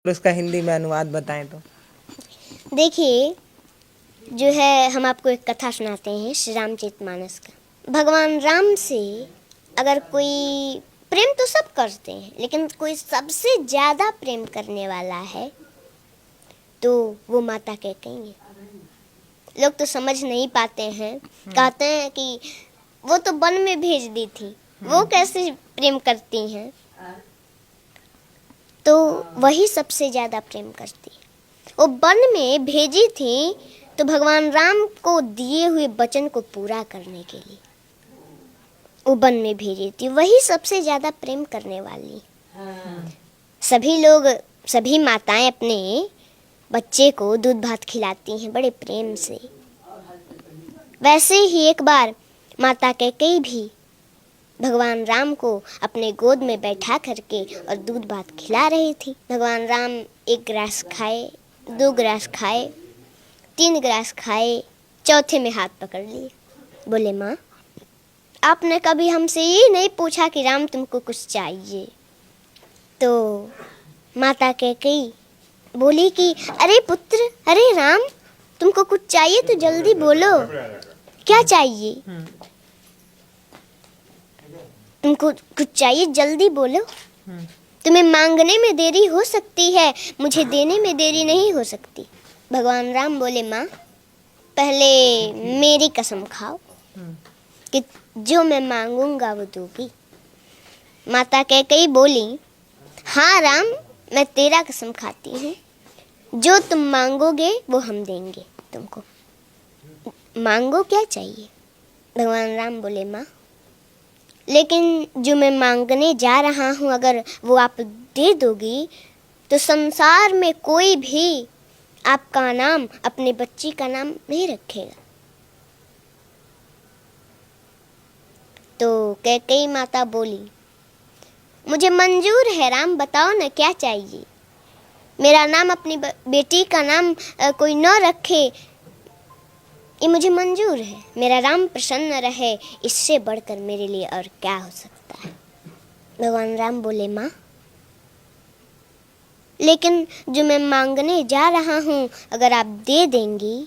उसका हिंदी में अनुवाद बताएं तो। देखिए, जो है हम आपको एक कथा सुनाते हैं श्री रामचरितमानस का। भगवान राम से अगर कोई प्रेम तो सब करते हैं, लेकिन कोई सबसे ज़्यादा प्रेम करने वाला है तो वो माता कैकेयी है। लोग तो समझ नहीं पाते हैं, कहते हैं कि वो तो वन में भेज दी थी, वो कैसे प्रेम करती हैं। तो वही सबसे ज़्यादा प्रेम करती है। वो वन में भेजी थी तो भगवान राम को दिए हुए वचन को पूरा करने के लिए वो वन में भेजी थी। वही सबसे ज़्यादा प्रेम करने वाली। सभी लोग, सभी माताएं अपने बच्चे को दूध भात खिलाती हैं बड़े प्रेम से। वैसे ही एक बार माता कैकेयी भी भगवान राम को अपने गोद में बैठा करके और दूध भात खिला रही थी। भगवान राम एक गिलास खाए, 2 गिलास खाए, 3 गिलास खाए, चौथे में हाथ पकड़ लिए। बोले, माँ, आपने कभी हमसे ये नहीं पूछा कि राम तुमको कुछ चाहिए। तो माता कैकेयी बोली कि अरे पुत्र, अरे राम, तुमको कुछ चाहिए तो जल्दी बोलो, क्या चाहिए? तुमको कुछ चाहिए, जल्दी बोलो। तुम्हें मांगने में देरी हो सकती है, मुझे देने में देरी नहीं हो सकती। भगवान राम बोले, माँ, पहले मेरी कसम खाओ कि जो मैं मांगूंगा वो दोगी। माता कैकेयी बोली, हाँ राम, मैं तेरा कसम खाती हूँ, जो तुम मांगोगे वो हम देंगे तुमको। मांगो, क्या चाहिए? भगवान राम बोले, माँ, लेकिन जो मैं मांगने जा रहा हूँ अगर वो आप दे दोगी तो संसार में कोई भी आपका नाम, अपने बच्ची का नाम नहीं रखेगा। तो कैकेयी माता बोली, मुझे मंजूर है राम, बताओ ना क्या चाहिए। मेरा नाम, अपनी बेटी का नाम कोई न रखे, ये मुझे मंजूर है। मेरा राम प्रसन्न रहे, इससे बढ़कर मेरे लिए और क्या हो सकता है। भगवान राम बोले, माँ, लेकिन जो मैं मांगने जा रहा हूँ अगर आप दे देंगी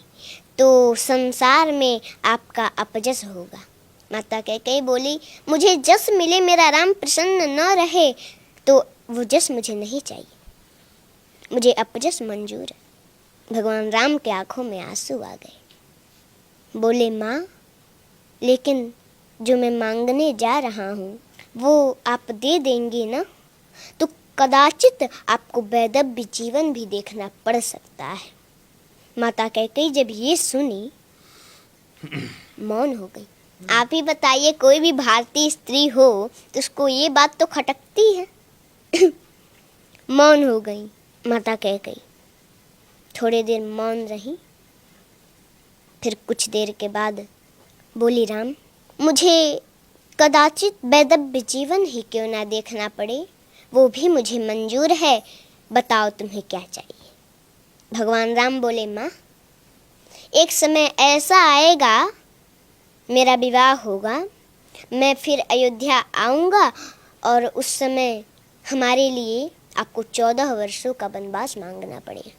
तो संसार में आपका अपजस होगा। माता कैकेयी बोली, मुझे जस मिले, मेरा राम प्रसन्न न रहे तो वो जस मुझे नहीं चाहिए, मुझे अपजस मंजूर है। भगवान राम के आंखों में आंसू आ गए। बोले, माँ, लेकिन जो मैं मांगने जा रहा हूँ वो आप दे देंगी ना तो कदाचित आपको वैधव्य जीवन भी देखना पड़ सकता है। माता कैकेयी जब ये सुनी मौन हो गई। आप ही बताइए, कोई भी भारतीय स्त्री हो तो उसको ये बात तो खटकती है। मौन हो गई माता कैकेयी। थोड़ी देर मौन रही, फिर कुछ देर के बाद बोली, राम, मुझे कदाचित वैधव्य जीवन ही क्यों ना देखना पड़े, वो भी मुझे मंजूर है। बताओ तुम्हें क्या चाहिए। भगवान राम बोले, माँ, एक समय ऐसा आएगा, मेरा विवाह होगा, मैं फिर अयोध्या आऊँगा और उस समय हमारे लिए आपको 14 वर्षों का वनवास मांगना पड़ेगा।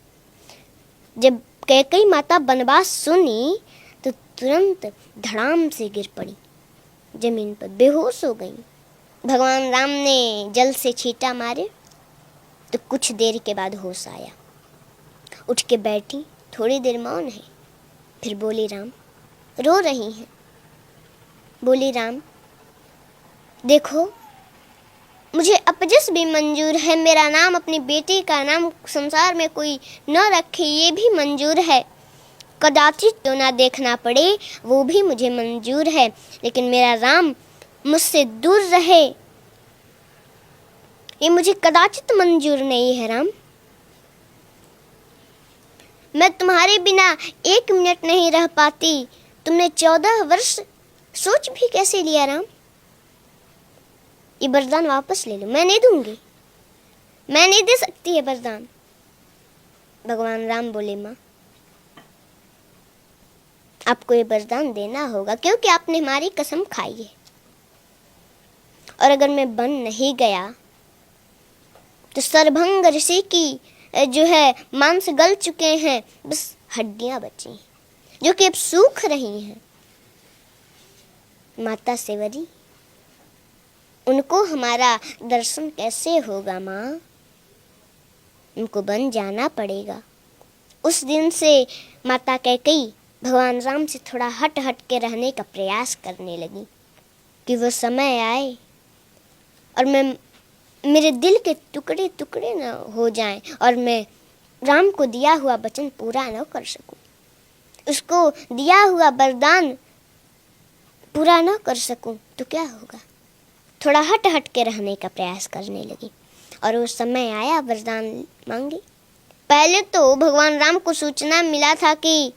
जब कैकेयी माता वनवास सुनी तो तुरंत धड़ाम से गिर पड़ी, जमीन पर बेहोश हो गई। भगवान राम ने जल से छींटा मारे तो कुछ देर के बाद होश आया। उठ के बैठी, थोड़ी देर मौन है, फिर बोली, राम, रो रही हैं। बोली, राम, देखो, मुझे अपजस भी मंजूर है, मेरा नाम, अपनी बेटी का नाम संसार में कोई न रखे ये भी मंजूर है। कदाचित तो ना देखना पड़े वो भी मुझे मंजूर है, लेकिन मेरा राम मुझसे दूर रहे ये मुझे कदाचित मंजूर नहीं है। राम, मैं तुम्हारे बिना 1 मिनट नहीं रह पाती। तुमने 14 वर्ष सोच भी कैसे लिया राम? ये वरदान वापस ले लो, मैं नहीं दूंगी, मैं नहीं दे सकती है वरदान। भगवान राम बोले, माँ, आपको ये वरदान देना होगा क्योंकि आपने हमारी कसम खाई है, और अगर मैं बन नहीं गया तो सरभंग ऋषि की जो है मांस गल चुके हैं, बस हड्डियां बची हैं जो कि अब सूख रही हैं। माता सेवरी, उनको हमारा दर्शन कैसे होगा माँ? उनको बन जाना पड़ेगा। उस दिन से माता कैकेयी भगवान राम से थोड़ा हट हट के रहने का प्रयास करने लगी कि वो समय आए और मेरे दिल के टुकड़े टुकड़े न हो जाएं और मैं राम को दिया हुआ वचन पूरा न कर सकूं, उसको दिया हुआ वरदान पूरा न कर सकूं तो क्या होगा? थोड़ा हट हट के रहने का प्रयास करने लगी और वो समय आया, वरदान मांगी। पहले तो भगवान राम को सूचना मिला था कि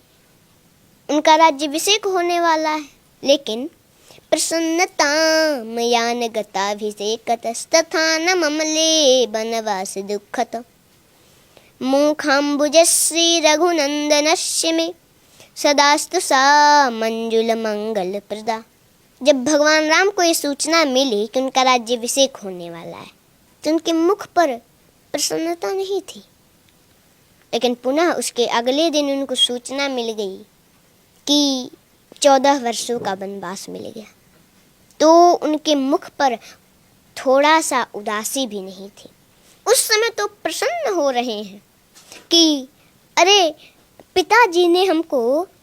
उनका राज्याभिषेक होने वाला है, लेकिन प्रसन्नता मयान गताभिषेकतस्तथा न ममले वनवास दुःखत मुखाम्बुजश्री रघुनंदनस्य मे सदास्तु सा मंजुल मंगल प्रदा। जब भगवान राम को ये सूचना मिली कि उनका राज्याभिषेक होने वाला है तो उनके मुख पर प्रसन्नता नहीं थी, लेकिन पुनः उसके अगले दिन उनको सूचना मिल गई कि 14 वर्षों का वनवास मिल गया, तो उनके मुख पर थोड़ा सा उदासी भी नहीं थी। उस समय तो प्रसन्न हो रहे हैं कि अरे पिताजी ने हमको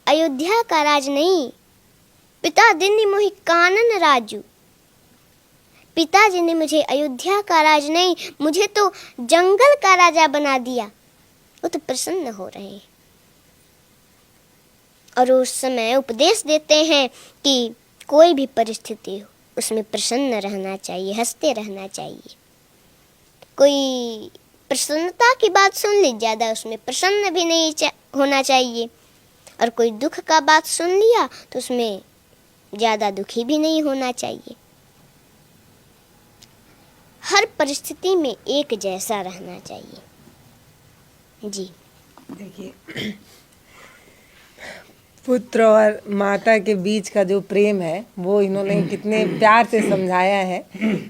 अयोध्या का राज नहीं, पिता दिनी मोहि कानन राजू, पिताजी ने मुझे अयोध्या का राज नहीं, मुझे तो जंगल का राजा बना दिया। वो तो प्रसन्न हो रहे हैं और उस समय उपदेश देते हैं कि कोई भी परिस्थिति हो उसमें प्रसन्न रहना चाहिए, हंसते रहना चाहिए। कोई प्रसन्नता की बात सुन ली, ज़्यादा उसमें प्रसन्न भी नहीं होना चाहिए, और कोई दुख का बात सुन लिया तो उसमें ज़्यादा दुखी भी नहीं होना चाहिए। हर परिस्थिति में एक जैसा रहना चाहिए। जी देखिए, पुत्र और माता के बीच का जो प्रेम है वो इन्होंने कितने प्यार से समझाया है।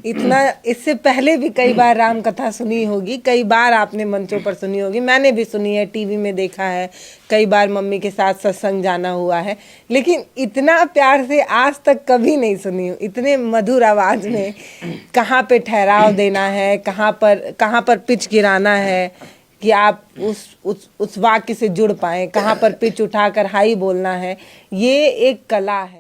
इतना इससे पहले भी कई बार राम कथा सुनी होगी, कई बार आपने मंचों पर सुनी होगी, मैंने भी सुनी है, टीवी में देखा है, कई बार मम्मी के साथ सत्संग जाना हुआ है, लेकिन इतना प्यार से आज तक कभी नहीं सुनी। इतने मधुर आवाज में कहाँ पे ठहराव देना है, कहाँ पर पिच गिराना है कि आप उस वाक्य से जुड़ पाएं, कहाँ पर पिच उठाकर हाई बोलना है, ये एक कला है।